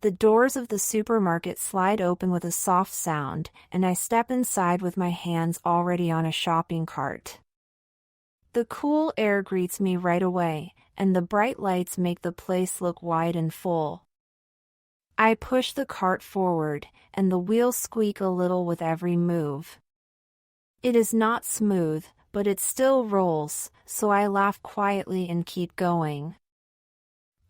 The doors of the supermarket slide open with a soft sound, and I step inside with my hands already on a shopping cart. The cool air greets me right away, and the bright lights make the place look wide and full. I push the cart forward, and the wheels squeak a little with every move. It is not smooth, but it still rolls, so I laugh quietly and keep going.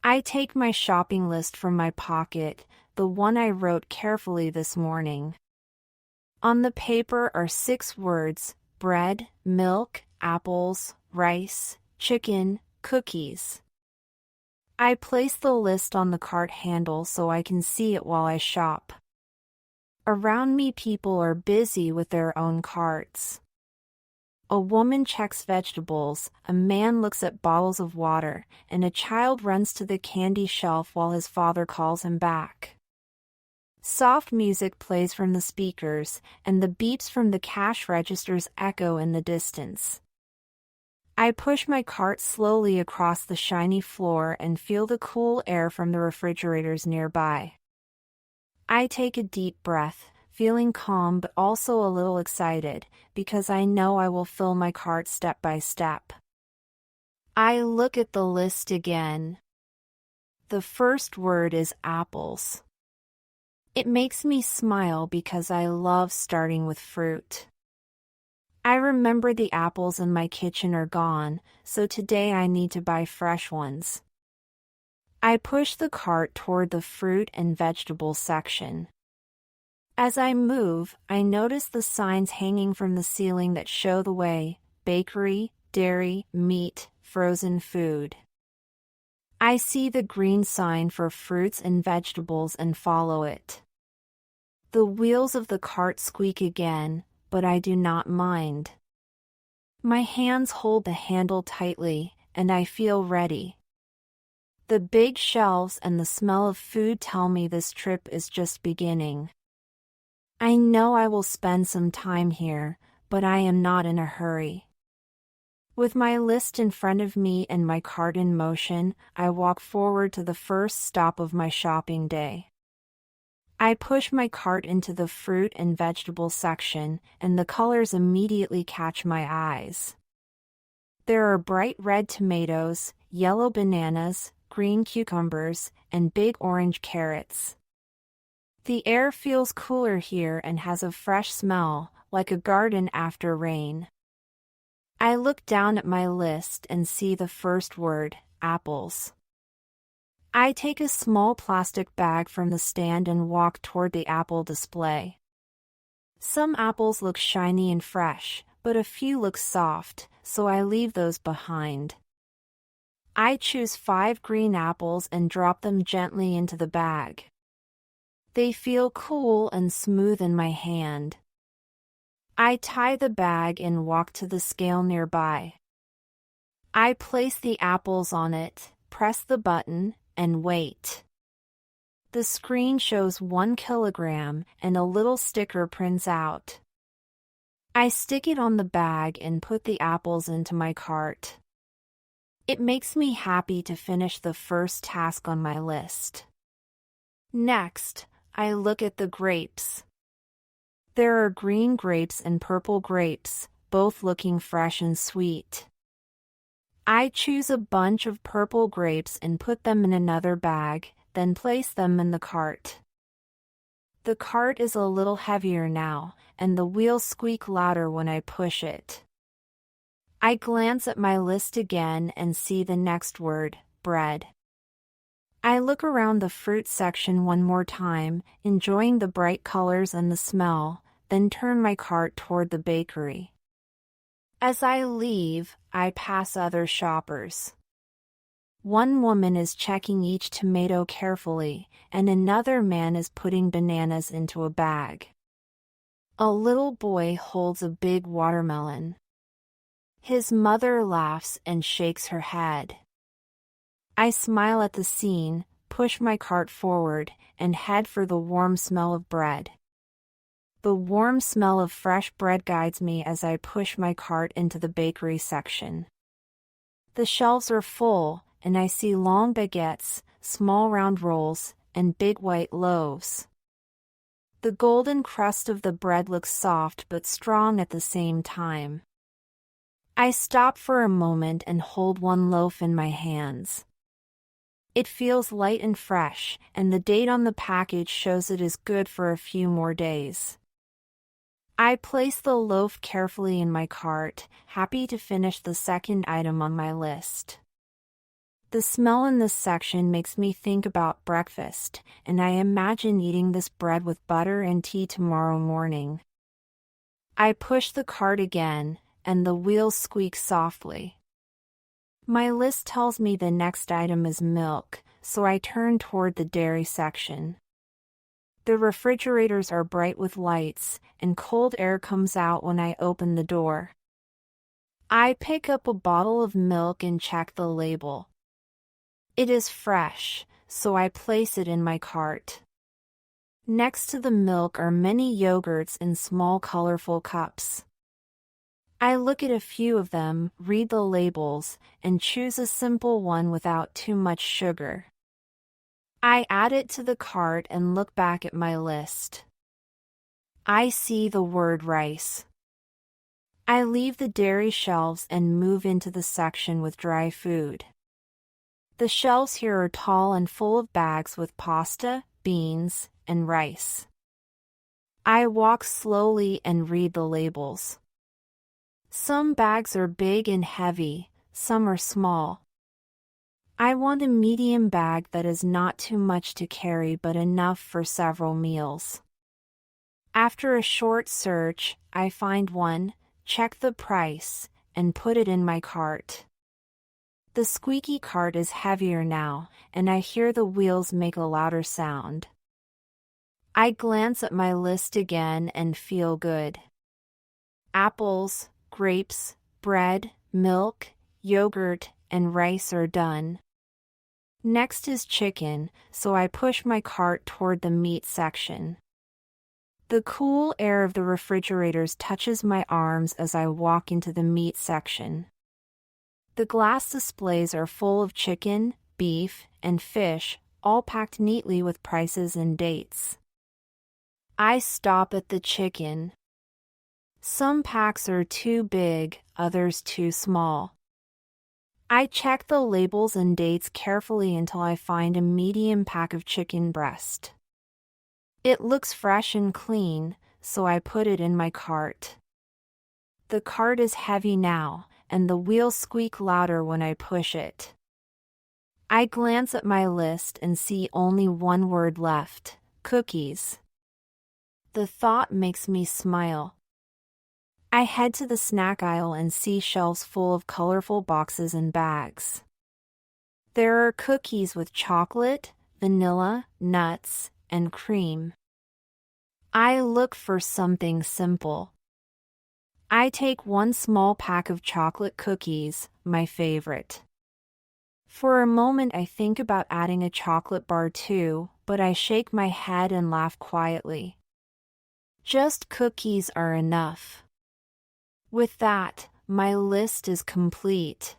I take my shopping list from my pocket, the one I wrote carefully this morning. On the paper are 6 words: bread, milk, apples, rice, chicken, cookies. I place the list on the cart handle so I can see it while I shop. Around me, people are busy with their own carts. A woman checks vegetables, a man looks at bottles of water, and a child runs to the candy shelf while his father calls him back. Soft music plays from the speakers, and the beeps from the cash registers echo in the distance. I push my cart slowly across the shiny floor and feel the cool air from the refrigerators nearby. I take a deep breath, feeling calm but also a little excited, because I know I will fill my cart step by step. I look at the list again. The first word is apples. It makes me smile because I love starting with fruit. I remember the apples in my kitchen are gone, so today I need to buy fresh ones. I push the cart toward the fruit and vegetable section. As I move, I notice the signs hanging from the ceiling that show the way: bakery, dairy, meat, frozen food. I see the green sign for fruits and vegetables and follow it. The wheels of the cart squeak again, but I do not mind. My hands hold the handle tightly, and I feel ready. The big shelves and the smell of food tell me this trip is just beginning. I know I will spend some time here, but I am not in a hurry. With my list in front of me and my cart in motion, I walk forward to the first stop of my shopping day. I push my cart into the fruit and vegetable section, and the colors immediately catch my eyes. There are bright red tomatoes, yellow bananas, green cucumbers, and big orange carrots. The air feels cooler here and has a fresh smell, like a garden after rain. I look down at my list and see the first word: apples. I take a small plastic bag from the stand and walk toward the apple display. Some apples look shiny and fresh, but a few look soft, so I leave those behind. I choose 5 green apples and drop them gently into the bag. They feel cool and smooth in my hand. I tie the bag and walk to the scale nearby. I place the apples on it, press the button, and wait. The screen shows 1 kilogram and a little sticker prints out. I stick it on the bag and put the apples into my cart. It makes me happy to finish the first task on my list. Next, I look at the grapes. There are green grapes and purple grapes, both looking fresh and sweet. I choose a bunch of purple grapes and put them in another bag, then place them in the cart. The cart is a little heavier now, and the wheels squeak louder when I push it. I glance at my list again and see the next word: bread. I look around the fruit section one more time, enjoying the bright colors and the smell, then turn my cart toward the bakery. As I leave, I pass other shoppers. One woman is checking each tomato carefully, and another man is putting bananas into a bag. A little boy holds a big watermelon. His mother laughs and shakes her head. I smile at the scene, push my cart forward, and head for the warm smell of bread. The warm smell of fresh bread guides me as I push my cart into the bakery section. The shelves are full, and I see long baguettes, small round rolls, and big white loaves. The golden crust of the bread looks soft but strong at the same time. I stop for a moment and hold one loaf in my hands. It feels light and fresh, and the date on the package shows it is good for a few more days. I place the loaf carefully in my cart, happy to finish the second item on my list. The smell in this section makes me think about breakfast, and I imagine eating this bread with butter and tea tomorrow morning. I push the cart again, and the wheels squeak softly. My list tells me the next item is milk, so I turn toward the dairy section. The refrigerators are bright with lights, and cold air comes out when I open the door. I pick up a bottle of milk and check the label. It is fresh, so I place it in my cart. Next to the milk are many yogurts in small colorful cups. I look at a few of them, read the labels, and choose a simple one without too much sugar. I add it to the cart and look back at my list. I see the word rice. I leave the dairy shelves and move into the section with dry food. The shelves here are tall and full of bags with pasta, beans, and rice. I walk slowly and read the labels. Some bags are big and heavy, some are small. I want a medium bag that is not too much to carry but enough for several meals. After a short search, I find one, check the price, and put it in my cart. The squeaky cart is heavier now, and I hear the wheels make a louder sound. I glance at my list again and feel good. Apples, grapes, bread, milk, yogurt, and rice are done. Next is chicken, so I push my cart toward the meat section. The cool air of the refrigerators touches my arms as I walk into the meat section. The glass displays are full of chicken, beef, and fish, all packed neatly with prices and dates. I stop at the chicken. Some packs are too big, others too small. I check the labels and dates carefully until I find a medium pack of chicken breast. It looks fresh and clean, so I put it in my cart. The cart is heavy now, and the wheels squeak louder when I push it. I glance at my list and see only one word left: cookies. The thought makes me smile. I head to the snack aisle and see shelves full of colorful boxes and bags. There are cookies with chocolate, vanilla, nuts, and cream. I look for something simple. I take one small pack of chocolate cookies, my favorite. For a moment I think about adding a chocolate bar too, but I shake my head and laugh quietly. Just cookies are enough. With that, my list is complete.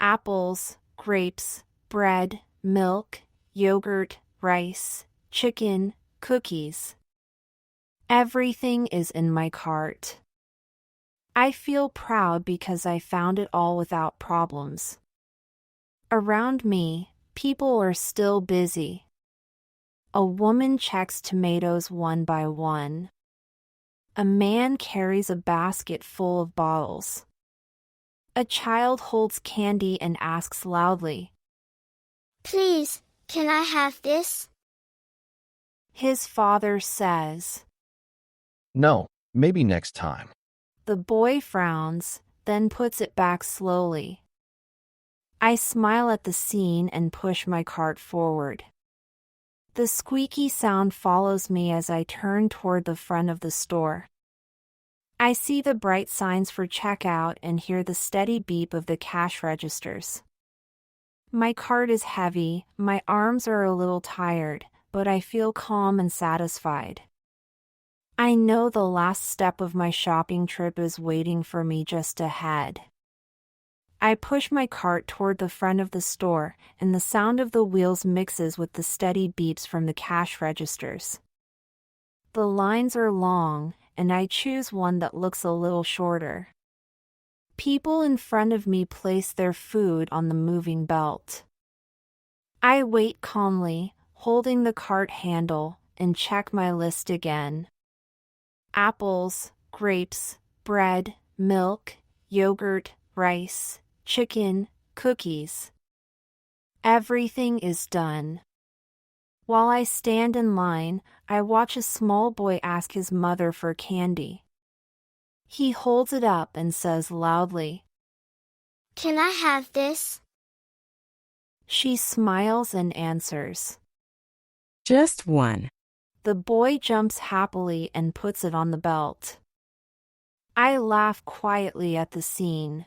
Apples, grapes, bread, milk, yogurt, rice, chicken, cookies. Everything is in my cart. I feel proud because I found it all without problems. Around me, people are still busy. A woman checks tomatoes one by one. A man carries a basket full of bottles. A child holds candy and asks loudly, "Please, can I have this?" His father says, "No, maybe next time." The boy frowns, then puts it back slowly. I smile at the scene and push my cart forward. The squeaky sound follows me as I turn toward the front of the store. I see the bright signs for checkout and hear the steady beep of the cash registers. My cart is heavy, my arms are a little tired, but I feel calm and satisfied. I know the last step of my shopping trip is waiting for me just ahead. I push my cart toward the front of the store, and the sound of the wheels mixes with the steady beeps from the cash registers. The lines are long, and I choose one that looks a little shorter. People in front of me place their food on the moving belt. I wait calmly, holding the cart handle, and check my list again. Apples, grapes, bread, milk, yogurt, rice, chicken, cookies. Everything is done. While I stand in line, I watch a small boy ask his mother for candy. He holds it up and says loudly, "Can I have this?" She smiles and answers. Just one. The boy jumps happily and puts it on the belt. I laugh quietly at the scene.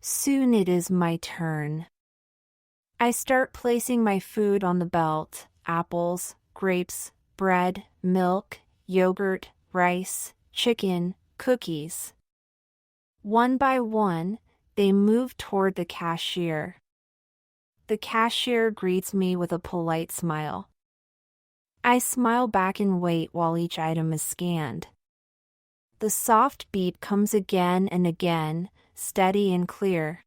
Soon it is my turn. I start placing my food on the belt: apples, grapes, bread, milk, yogurt, rice, chicken, cookies. One by one, they move toward the cashier. The cashier greets me with a polite smile. I smile back and wait while each item is scanned. The soft beep comes again and again, steady and clear.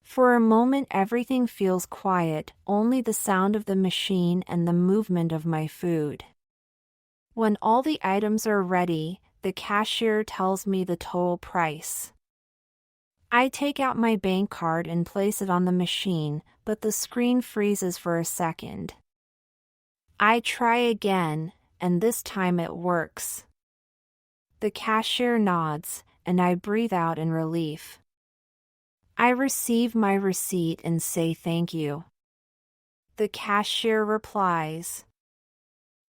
For a moment everything feels quiet, only the sound of the machine and the movement of my food. When all the items are ready, the cashier tells me the total price. I take out my bank card and place it on the machine, but the screen freezes for a second. I try again, and this time it works. The cashier nods, and I breathe out in relief. I receive my receipt and say thank you. The cashier replies,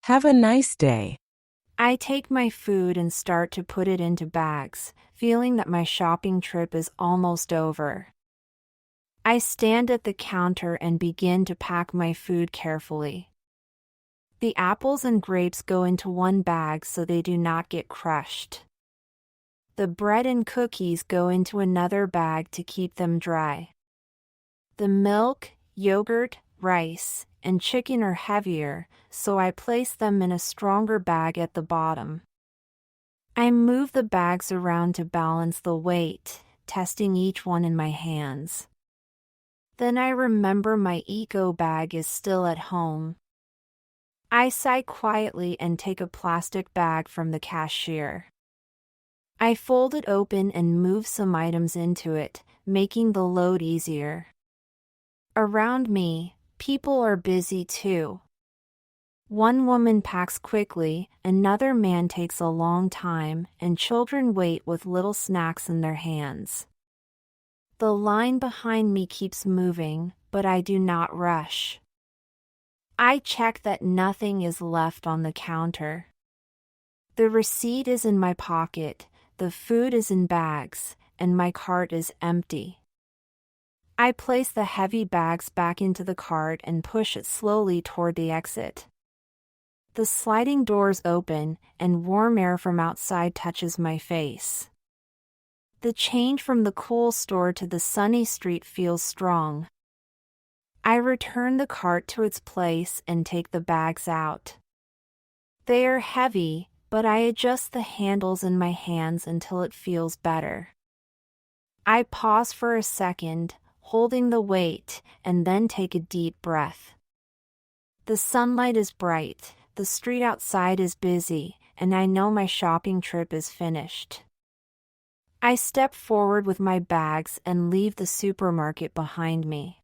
Have a nice day. I take my food and start to put it into bags, feeling that my shopping trip is almost over. I stand at the counter and begin to pack my food carefully. The apples and grapes go into one bag so they do not get crushed. The bread and cookies go into another bag to keep them dry. The milk, yogurt, rice, and chicken are heavier, so I place them in a stronger bag at the bottom. I move the bags around to balance the weight, testing each one in my hands. Then I remember my eco bag is still at home. I sigh quietly and take a plastic bag from the cashier. I fold it open and move some items into it, making the load easier. Around me, people are busy too. One woman packs quickly, another man takes a long time, and children wait with little snacks in their hands. The line behind me keeps moving, but I do not rush. I check that nothing is left on the counter. The receipt is in my pocket, the food is in bags, and my cart is empty. I place the heavy bags back into the cart and push it slowly toward the exit. The sliding doors open, and warm air from outside touches my face. The change from the cool store to the sunny street feels strong. I return the cart to its place and take the bags out. They are heavy, but I adjust the handles in my hands until it feels better. I pause for a second, holding the weight, and then take a deep breath. The sunlight is bright, the street outside is busy, and I know my shopping trip is finished. I step forward with my bags and leave the supermarket behind me.